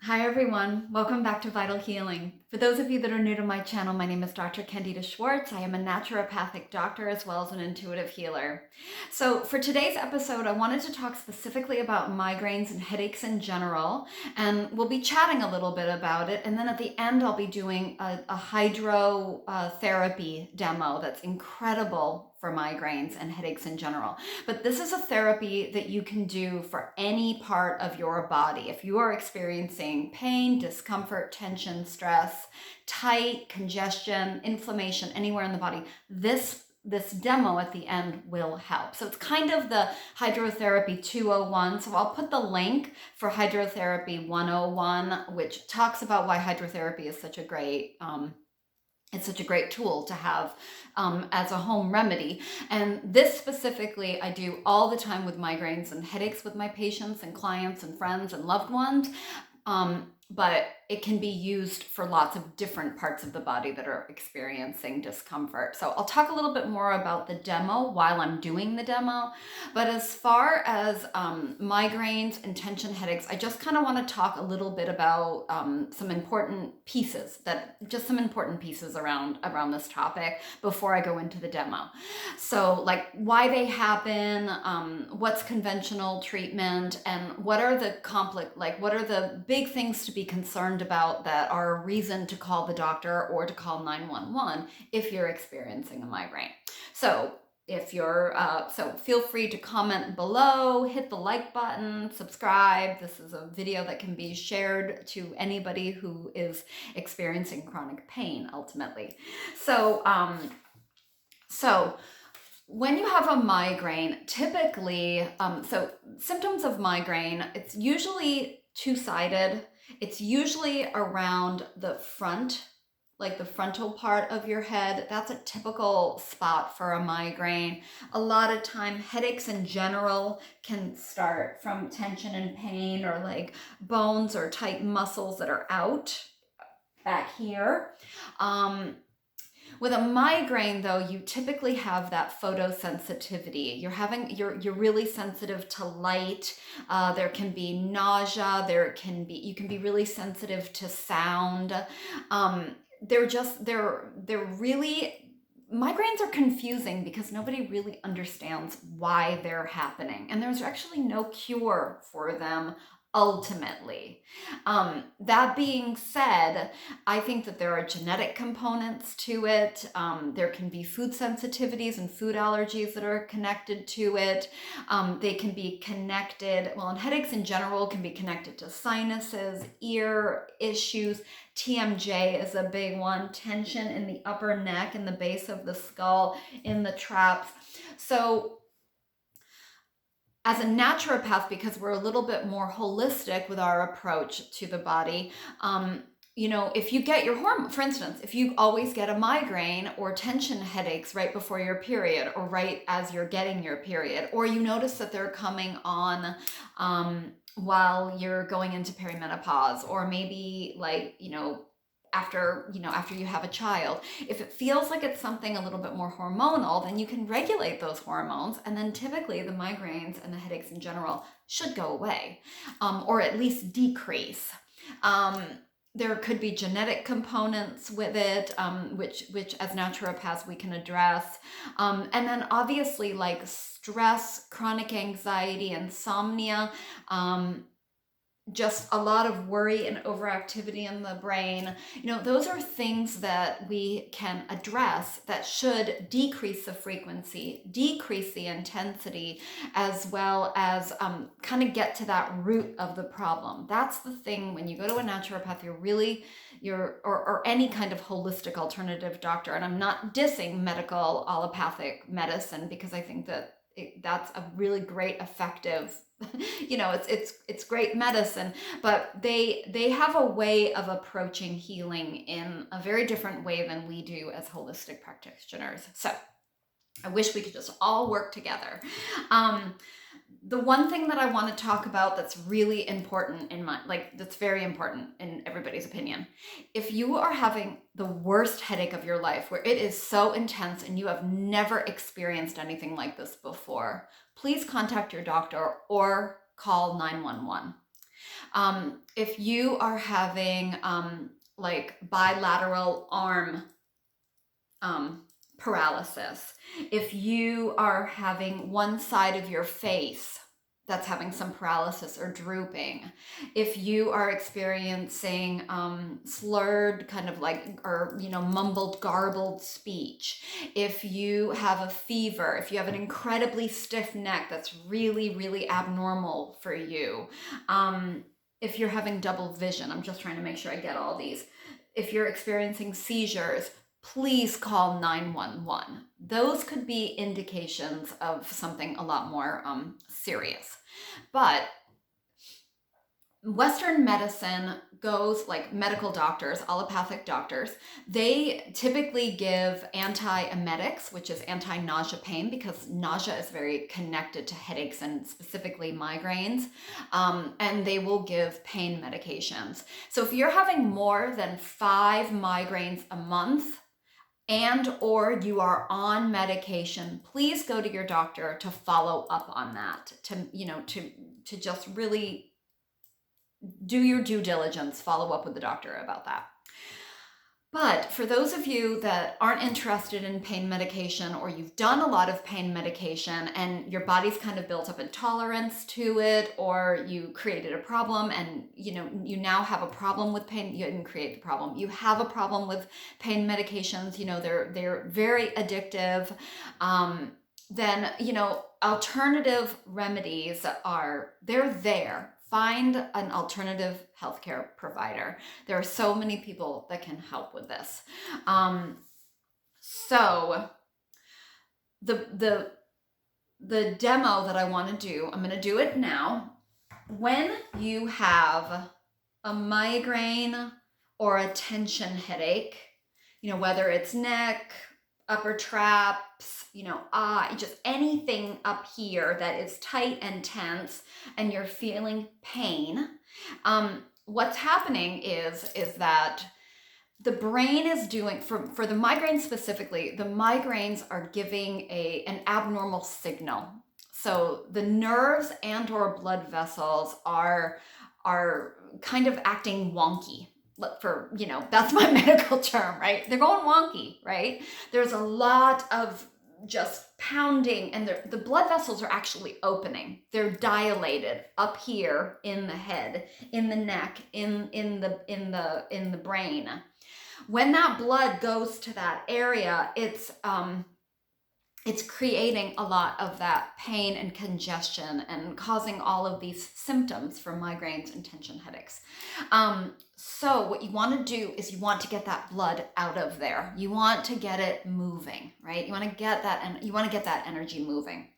Hi everyone, welcome back to Vital Healing. For those of you that are new to my channel, my name is Dr. Candida Schwartz. I am a naturopathic doctor as well as an intuitive healer. So for today's episode, I wanted to talk specifically about migraines and headaches in general, and we'll be chatting a little bit about it. And then at the end, I'll be doing a hydrotherapy demo that's incredible for migraines and headaches in general. But this is a therapy that you can do for any part of your body. If you are experiencing pain, discomfort, tension, stress, tight, congestion, inflammation anywhere in the body, this demo at the end will help. So it's kind of the Hydrotherapy 201. So I'll put the link for Hydrotherapy 101, which talks about why hydrotherapy is such a great it's such a great tool to have as a home remedy. And this specifically, I do all the time with migraines and headaches with my patients and clients and friends and loved ones. But it can be used for lots of different parts of the body that are experiencing discomfort. So I'll talk a little bit more about the demo while I'm doing the demo. But as far as migraines and tension headaches, I just kind of want to talk a little bit about some important pieces around this topic before I go into the demo. So like why they happen, what's conventional treatment, and what are the big things to be concerned about that are a reason to call the doctor or to call 911 if you're experiencing a migraine. So feel free to comment below, hit the like button, subscribe. This is a video that can be shared to anybody who is experiencing chronic pain ultimately. So when you have a migraine, typically, symptoms of migraine, it's usually two-sided. It's usually around the front, like the frontal part of your head. That's a typical spot for a migraine. A lot of time, headaches in general can start from tension and pain or like bones or tight muscles that are out back here. With a migraine, though, you typically have that photosensitivity. You're really sensitive to light. There can be nausea. You can be really sensitive to sound. Migraines are confusing because nobody really understands why they're happening, and there's actually no cure for them ultimately. That being said, I think that there are genetic components to it. There can be food sensitivities and food allergies that are connected to it. They can be connected, and headaches in general can be connected to sinuses, ear issues. TMJ is a big one, tension in the upper neck, in the base of the skull, in the traps. So as a naturopath, because we're a little bit more holistic with our approach to the body, if you get your hormone, for instance, if you always get a migraine or tension headaches right before your period or right as you're getting your period, or you notice that they're coming on while you're going into perimenopause, or maybe after you have a child, if it feels like it's something a little bit more hormonal, then you can regulate those hormones, and then typically the migraines and the headaches in general should go away, or at least decrease. There could be genetic components with it, which as naturopaths we can address. And then obviously like stress, chronic anxiety, insomnia, just a lot of worry and overactivity in the brain. Those are things that we can address that should decrease the frequency, decrease the intensity, as well as kind of get to that root of the problem. That's the thing when you go to a naturopath, or any kind of holistic alternative doctor. And I'm not dissing medical allopathic medicine, because I think that that's a really great, effective, it's great medicine, but they have a way of approaching healing in a very different way than we do as holistic practitioners. So I wish we could just all work together. The one thing that I want to talk about that's really important that's very important in everybody's opinion. If you are having the worst headache of your life, where it is so intense and you have never experienced anything like this before, please contact your doctor or call 911. If you are having like bilateral arm paralysis, if you are having one side of your face that's having some paralysis or drooping, if you are experiencing slurred kind of like, or mumbled, garbled speech, if you have a fever, if you have an incredibly stiff neck that's really, really abnormal for you, if you're having double vision, I'm just trying to make sure I get all these. If you're experiencing seizures, please call 911. Those could be indications of something a lot more serious. But Western medicine goes, like medical doctors, allopathic doctors, they typically give antiemetics, which is anti-nausea pain, because nausea is very connected to headaches and specifically migraines. And they will give pain medications. So if you're having more than 5 migraines a month, and or you are on medication, please go to your doctor to follow up on that, to just really do your due diligence, follow up with the doctor about that. But for those of you that aren't interested in pain medication, or you've done a lot of pain medication and your body's kind of built up intolerance to it, or you created a problem and you now have a problem with pain, you didn't create the problem, you have a problem with pain medications, they're very addictive, then alternative remedies they're there. Find an alternative healthcare provider. There are so many people that can help with this. So the demo that I want to do, I'm going to do it now. When you have a migraine or a tension headache, whether it's neck, upper traps, just anything up here that is tight and tense and you're feeling pain, what's happening is that the brain is doing, for the migraine specifically, the migraines are giving an abnormal signal. So the nerves and or blood vessels are kind of acting wonky. That's my medical term, right? They're going wonky, right? There's a lot of just pounding, and the blood vessels are actually opening. They're dilated up here in the head, in the neck, in the brain. When that blood goes to that area, it's creating a lot of that pain and congestion and causing all of these symptoms for migraines and tension headaches. So what you want to do is you want to get that blood out of there. You want to get it moving, right? You want to get that energy moving.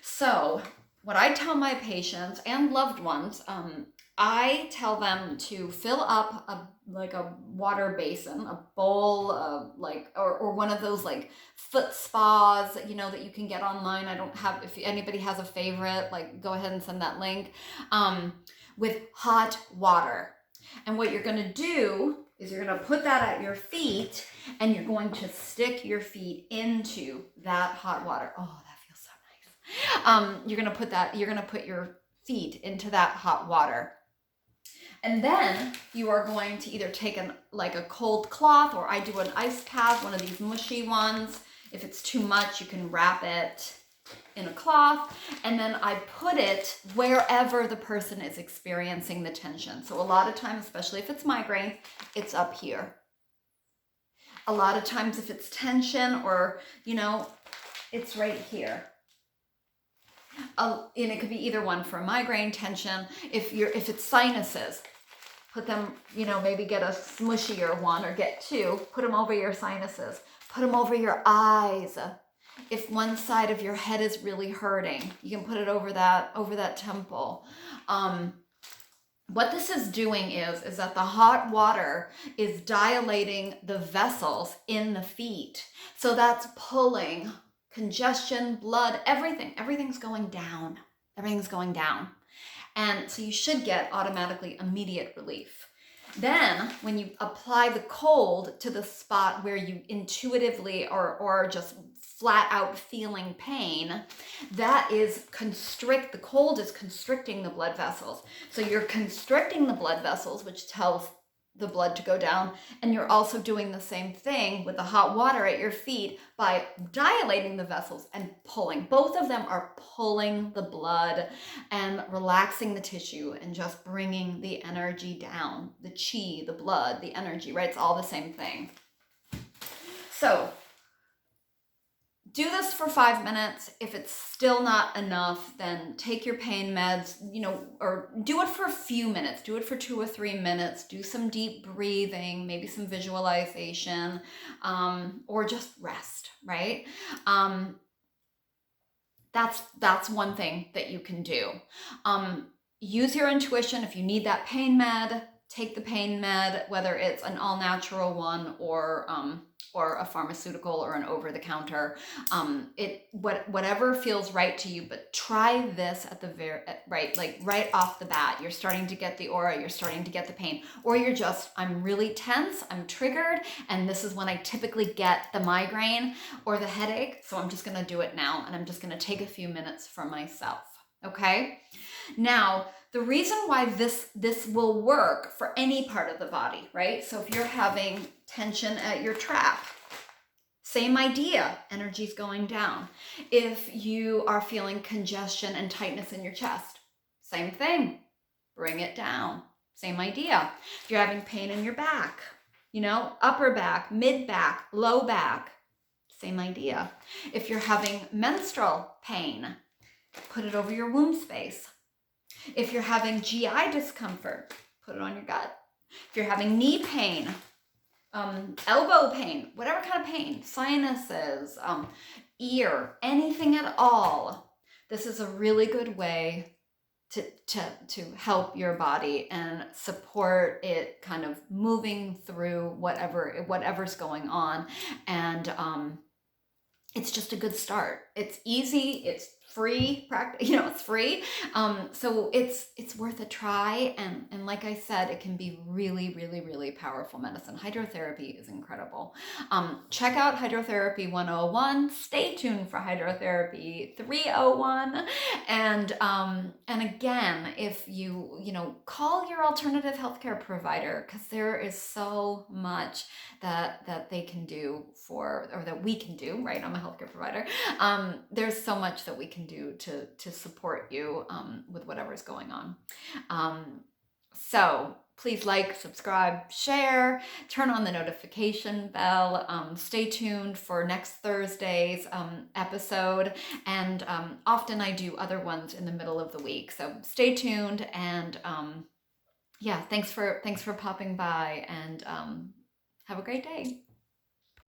So what I tell my patients and loved ones, I tell them to fill up a water basin, a bowl, or one of those like foot spas, that you can get online. I don't have, if anybody has a favorite, go ahead and send that link, with hot water. And what you're going to do is you're going to put that at your feet and you're going to stick your feet into that hot water. Oh, that feels so nice. You're going to put your feet into that hot water. And then you are going to either take a cold cloth, or I do an ice pack, one of these mushy ones. If it's too much, you can wrap it in a cloth, and then I put it wherever the person is experiencing the tension. So a lot of times, especially if it's migraine, it's up here. A lot of times if it's tension, or it's right here. And it could be either one for migraine, tension. If it's sinuses, put them, maybe get a smushier one, or get 2, put them over your sinuses, put them over your eyes. If one side of your head is really hurting, you can put it over that temple. What this is doing is that the hot water is dilating the vessels in the feet. So that's pulling congestion, blood, everything's going down. Everything's going down. And so you should get automatically immediate relief. Then when you apply the cold to the spot where you intuitively or just flat out feeling pain, that is the cold is constricting the blood vessels. So you're constricting the blood vessels, which tells the blood to go down, and you're also doing the same thing with the hot water at your feet by dilating the vessels and pulling. Both of them are pulling the blood and relaxing the tissue and just bringing the energy down, the chi, the blood, the energy, right? It's all the same thing. So do this for 5 minutes. If it's still not enough, then take your pain meds, or do it for a few minutes. Do it for 2 or 3 minutes. Do some deep breathing, maybe some visualization, or just rest, right? That's one thing that you can do. Use your intuition. If you need that pain med, take the pain med, whether it's an all-natural one or a pharmaceutical or an over-the-counter. Whatever feels right to you, but try this at the right off the bat. You're starting to get the aura, you're starting to get the pain, or you're just, I'm really tense, I'm triggered, and this is when I typically get the migraine or the headache, so I'm just gonna do it now, and I'm just gonna take a few minutes for myself, okay? Now, the reason why this will work for any part of the body, right? So if you're having tension at your trap, same idea, energy's going down. If you are feeling congestion and tightness in your chest, same thing, bring it down, same idea. If you're having pain in your back, upper back, mid back, low back, same idea. If you're having menstrual pain, put it over your womb space. If you're having GI discomfort, put it on your gut. If you're having knee pain, elbow pain, whatever kind of pain, sinuses, ear, anything at all, this is a really good way to help your body and support it kind of moving through whatever's going on. And it's just a good start. It's easy, it's free practice, it's free. So it's worth a try. And like I said, it can be really, really, really powerful medicine. Hydrotherapy is incredible. Check out Hydrotherapy 101. Stay tuned for Hydrotherapy 301. And again, if you call your alternative healthcare provider, because there is so much that they can do or that we can do, right? I'm a healthcare provider. There's so much that we can do to support you with whatever's going on. So please like, subscribe, share, turn on the notification bell. Stay tuned for next Thursday's episode. And often I do other ones in the middle of the week. So stay tuned. And thanks for popping by, and have a great day.